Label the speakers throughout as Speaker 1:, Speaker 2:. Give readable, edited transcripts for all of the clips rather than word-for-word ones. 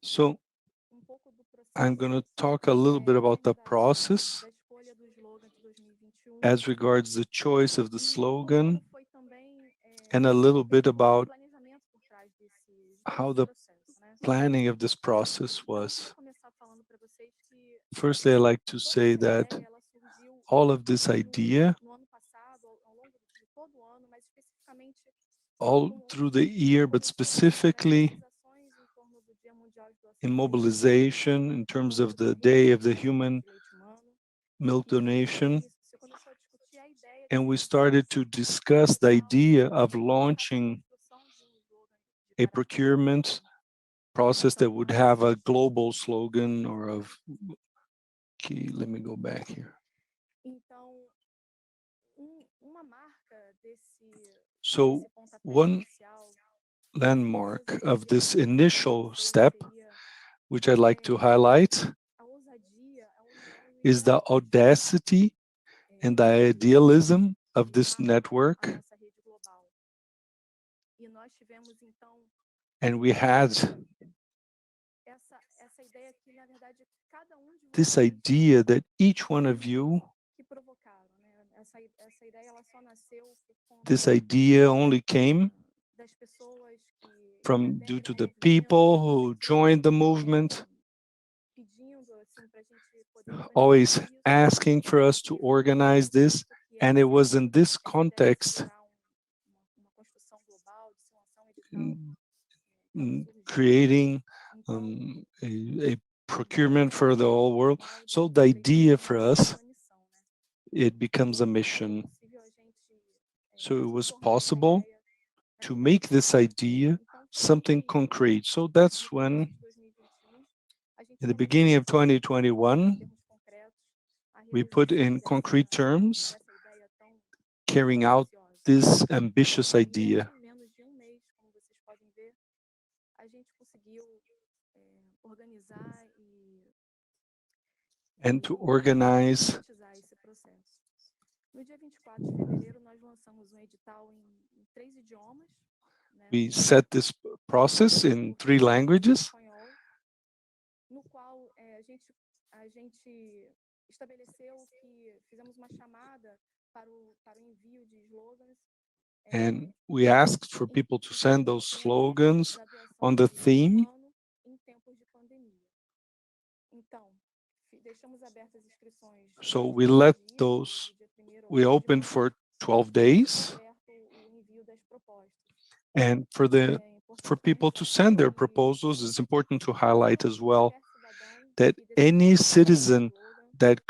Speaker 1: So I'm going to talk a little bit about the process as regards the choice of the slogan and a little bit about how the planning of this process was. Firstly, I'd like to say that all of this idea, all through the year, but specifically in mobilization in terms of the Day of the Human Milk Donation, and we started to discuss the idea of launching a procurement process that would have a global slogan or of, okay, let me go back here. So one landmark of this initial step, which I'd like to highlight, is the audacity and the idealism of this network. And we had this idea that each one of you, this idea only came from due to the people who joined the movement, always asking for us to organize this. And it was in this context, creating a procurement for the whole world. So the idea for us, it becomes a mission. So it was possible to make this idea something concrete. So that's when, in the beginning of 2021, we put in concrete terms, carrying out this ambitious idea. And to organize. We set this process in 3 languages. And we asked for people to send those slogans on the theme. So we let those, we opened for 12 days. And for people to send their proposals, it's important to highlight as well that any citizen that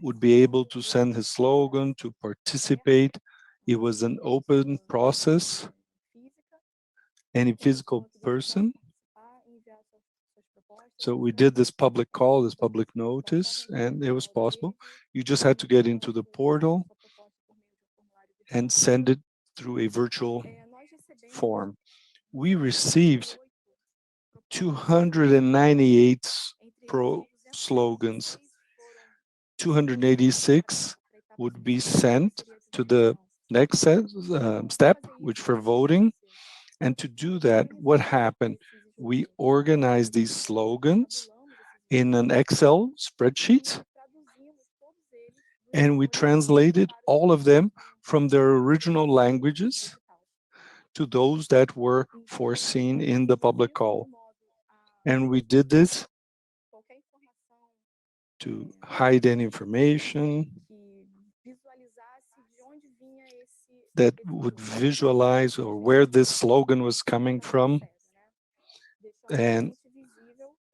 Speaker 1: would be able to send his slogan, to participate. It was an open process. Any physical person. So we did this public call, this public notice, and it was possible. You just had to get into the portal and send it through a virtual form. We received 298 slogans. 286 would be sent to the next step, which for voting. And to do that, what happened? We organized these slogans in an Excel spreadsheet, and we translated all of them from their original languages to those that were foreseen in the public call. And we did this to hide any information that would visualize or where this slogan was coming from. And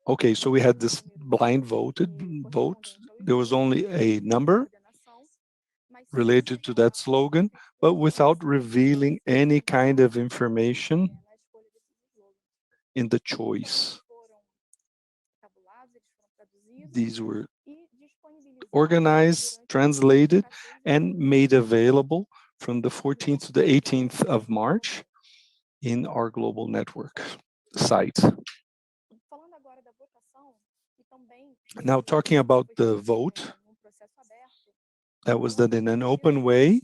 Speaker 1: okay, so we had this blind vote. There was only a number related to that slogan, but without revealing any kind of information in the choice. These were organized, translated, and made available from the 14th to the 18th of March in our global network site. Now, talking about the vote, that was done in an open way.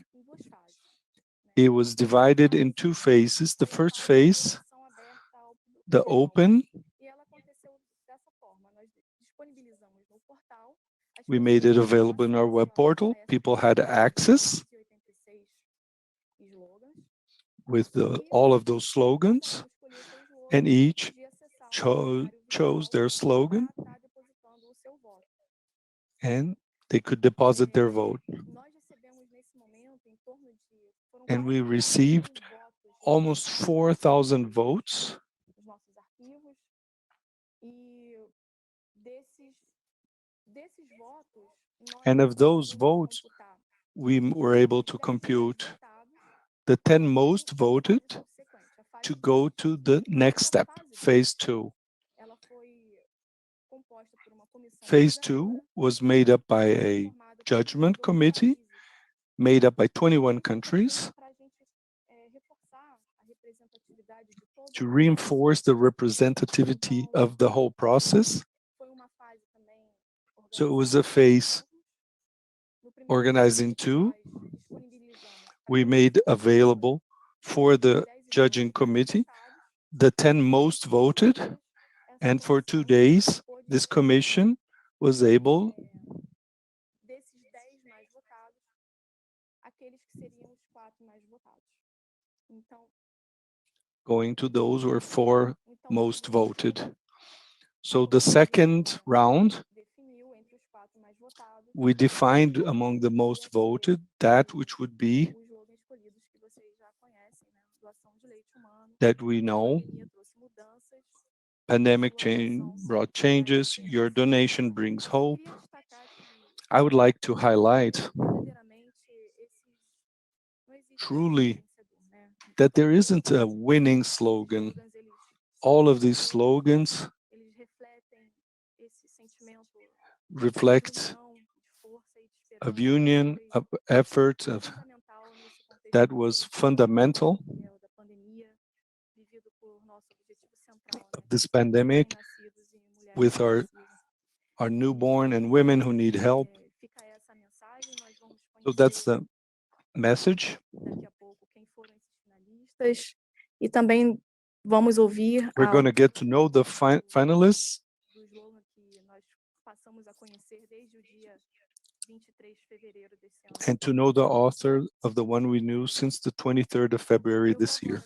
Speaker 1: It was divided in 2 phases. The first phase, the open, We made it available in our web portal. People had access with all of those slogans, and each chose their slogan, and they could deposit their vote. And we received almost 4,000 votes. And of those votes, we were able to compute the 10 most voted to go to the next step, phase 2. Phase 2 was made up by a judgment committee made up by 21 countries to reinforce the representativity of the whole process. So it was a phase organizing 2. We made available for the judging committee the 10 most voted, and for 2 days, this commission was able going to those who were 4 most voted. So the second round, we defined among the most voted that which would be that we know pandemic brought changes, your donation brings hope. I would like to highlight truly that there isn't a winning slogan. All of these slogans reflect of union, of effort, of that was fundamental of this pandemic with our newborn and women who need help. So that's the message.
Speaker 2: E também vamos ouvir
Speaker 1: We're going to get to know the finalists.
Speaker 2: do slogan que nós passamos a conhecer desde o dia 23 de fevereiro desse ano.
Speaker 1: And to know the author of the one we knew since the 23rd of February this year.